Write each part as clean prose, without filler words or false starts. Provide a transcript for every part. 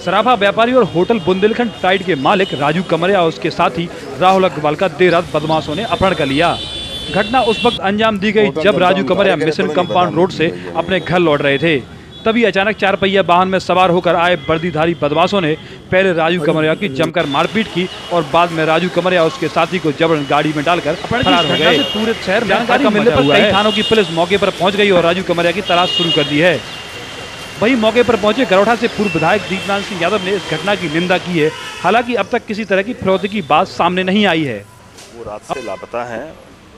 सराफा व्यापारी और hotel Bundelkhand pride के मालिक राजू कमरिया और उसके साथी राहुल अग्रवाल का देर रात बदमाशों ने अपहरण कर लिया। घटना उस वक्त अंजाम दी गई जब राजू कमरिया मिशन कंपाउंड रोड से अपने घर लौट रहे थे। तभी अचानक 4 पहिया वाहन में सवार होकर आए वर्दीधारी बदमाशों ने पहले राजू कमरिया की जमकर मारपीट की और बाद में राजू कमरिया और उसके साथी को जबरन गाड़ी में डालकर फरार हो गए। पूरे शहर में जानकारी मिलने पर कई थानों की पुलिस मौके पर पहुंच गई और राजू कमरिया की तलाश शुरू कर दी है। वहीं मौके पर पहुंचे गरोठा से पूर्व विधायक दीपनाथ सिंह यादव ने इस घटना की निंदा की है। हालांकि अब तक किसी तरह की फिरौती की बात सामने नहीं आई है। वो रात से लापता है,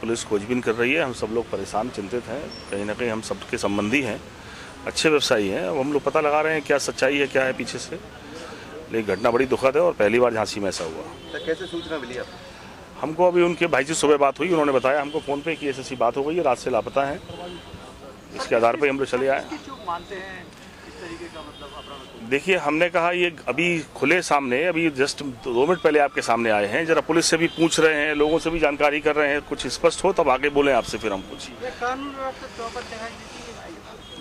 पुलिस खोजबीन कर रही है। हम सब लोग परेशान, चिंतित हैं। कहीं ना कहीं हम सबके संबंधी हैं, अच्छे व्यवसायी हैं। अब हम लोग पता लगा रहे हैं क्या सच्चाई है, क्या है पीछे से। लेकिन घटना बड़ी दुखद है और पहली बार झांसी में ऐसा हुआ। तो कैसे सूचना मिली आपको? हमको अभी उनके भाई से सुबह बात हुई, उन्होंने बताया हमको फ़ोन पे कि ऐसी बात हो गई है, रात से लापता है। इसके आधार पर हम लोग चले आए। देखिए, हमने कहा ये अभी खुले सामने, अभी जस्ट 2 मिनट पहले आपके सामने आए हैं। जरा पुलिस से भी पूछ रहे हैं, लोगों से भी जानकारी कर रहे हैं, कुछ स्पष्ट हो तब आगे बोलें आपसे, फिर हम कुछ।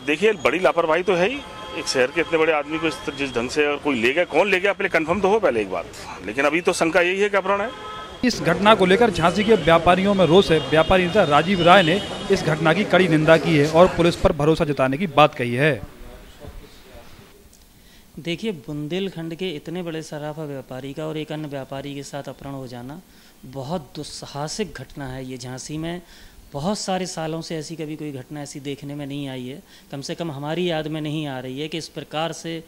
देखिए, बड़ी लापरवाही तो है ही। एक शहर के इतने बड़े आदमी को जिस ढंग से कोई ले गया, कौन ले गया पहले कंफर्म तो हो पहले एक बात। लेकिन अभी तो शंका यही है कि अपहरण है। इस घटना को लेकर झांसी के व्यापारियों में रोष है। व्यापारी नेता राजीव राय ने इस घटना की कड़ी निंदा की है और पुलिस पर भरोसा जताने की बात कही है। देखिए, बुंदेलखंड के इतने बड़े सराफा व्यापारी का और एक अन्य व्यापारी के साथ अपहरण हो जाना बहुत दुस्साहसिक घटना है। ये झांसी में बहुत सारे सालों से ऐसी कभी कोई घटना ऐसी देखने में नहीं आई है। कम से कम हमारी याद में नहीं आ रही है कि इस प्रकार से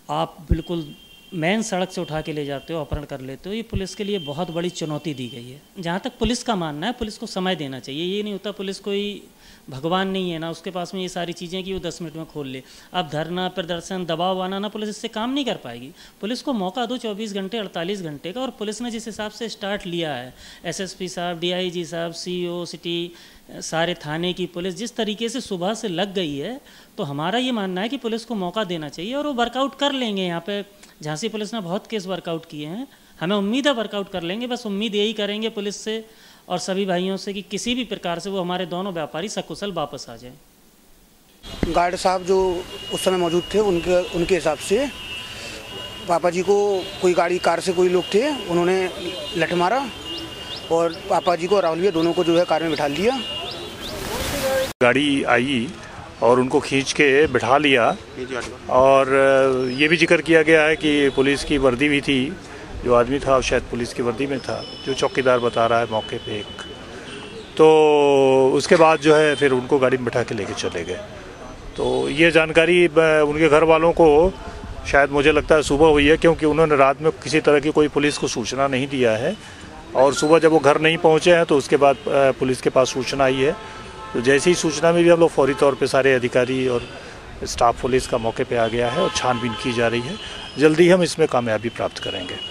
आप बिल्कुल मेन सड़क से उठा के ले जाते हो, अपहरण कर लेते हो। ये पुलिस के लिए बहुत बड़ी चुनौती दी गई है। जहाँ तक पुलिस का मानना है, पुलिस को समय देना चाहिए। ये नहीं होता पुलिस कोई भगवान नहीं है ना, उसके पास में ये सारी चीज़ें कि वो 10 मिनट में खोल ले। अब धरना, प्रदर्शन, दबाव बनाना, पुलिस इससे काम नहीं कर पाएगी। पुलिस को मौका दो 24 घंटे 48 घंटे का। और पुलिस ने जिस हिसाब से स्टार्ट लिया है, एसएसपी साहब, डीआईजी साहब, सीओ सिटी, सारे थाने की पुलिस जिस तरीके से सुबह से लग गई है, तो हमारा ये मानना है कि पुलिस को मौका देना चाहिए और वो वर्कआउट कर लेंगे। यहाँ पे झांसी पुलिस ने बहुत केस वर्कआउट किए हैं, हमें उम्मीद है वर्कआउट कर लेंगे। बस उम्मीद यही करेंगे पुलिस से और सभी भाइयों से कि किसी भी प्रकार से वो हमारे दोनों व्यापारी सकुशल वापस आ जाएं। गार्ड साहब जो उस समय मौजूद थे, उनके हिसाब से पापा जी को कोई गाड़ी कार से कोई लोग थे, उन्होंने लठ मारा और पापा जी को राहुल भैया दोनों को जो है कार में बिठा लिया। गाड़ी आई और उनको खींच के बिठा लिया और ये भी जिक्र किया गया है कि पुलिस की वर्दी भी थी। जो आदमी था शायद पुलिस की वर्दी में था, जो चौकीदार बता रहा है मौके पे एक। तो उसके बाद जो है फिर उनको गाड़ी में बिठा के लेके चले गए। तो ये जानकारी उनके घर वालों को शायद मुझे लगता है सुबह हुई है, क्योंकि उन्होंने रात में किसी तरह की कोई पुलिस को सूचना नहीं दिया है। और सुबह जब वो घर नहीं पहुँचे हैं तो उसके बाद पुलिस के पास सूचना आई है। तो जैसे ही सूचना में भी हम लोग फौरी तौर पे सारे अधिकारी और स्टाफ पुलिस का मौके पे आ गया है और छानबीन की जा रही है। जल्दी हम इसमें कामयाबी प्राप्त करेंगे।